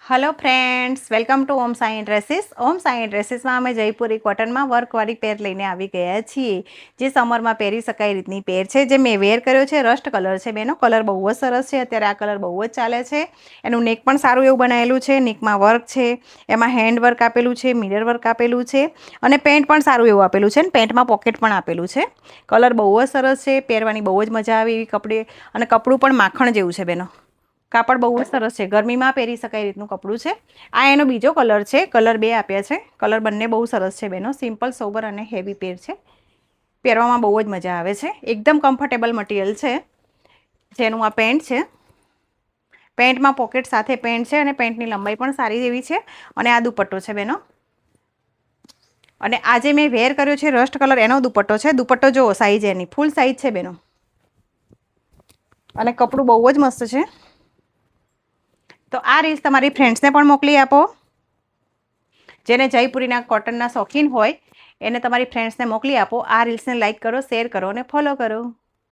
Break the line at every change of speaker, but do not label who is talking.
Hello friends, welcome to Om Sai dresses. Om Sai dresses में अमे जयपुरी cotton में वर्कवाળી पेर लईने आवी गया छीए। जे समर में पहेरी शकाय रीतनी पेर छे। जे मैं वेर कर्यो छे रस्ट कलर छे। बेनो कलर बहु ज सरस छे। अत्यारे आ कलर बहु ज चाले छे। एनुं नेक पण सारुं एवुं बनावेलुं छे। नेक में वर्क छे, एमां हेन्ड वर्क आपेलुं छे, मिरर वर्क आपेलुं छे अने पेंट पण सारुं एवुं आपेलुं छे। पेंट में पॉकेट पण आपेलुं छे। कलर बहु ज सरस छे। पेरवानी बहु ज मजा आवे एवी कपड़े अने कपड़ुं पण माखण जेवुं छे बेनो। कापड़ बहु सरस है, गर्मी में पहेरी शकाय रीतनु कपड़ू है। आ एनो बीजो कलर है, कलर बे आप्या छे। कलर बंने बहु सरस है बेनो। सिंपल सोबर अने हेवी पेर है। पहेरवामां बहु ज मजा आवे छे। एकदम कम्फर्टेबल मटीरियल है। जेनुं आ पेंट है। पेंट में पॉकेट साथे पेंट है अने पेंटनी लंबाई पण सारी एवी छे। अने आ दुपट्टो है बेनो। अने आजे मैं वेर कर्यो छे रस्ट कलर एनो दुपट्टो है। दुपट्टो जो साइज एनी फूल साइज है बेनो। अने कपड़ू बहु ज मस्त है। तो आ रील्स तमारी फ्रेंड्स ने पण मोकली आपो। जेने जयपुरीना कॉटनना शौकीन होय एने तमारी फ्रेंड्स ने मोकली आपो। आ रील्स ने लाइक करो, शेर करो और फॉलो करो।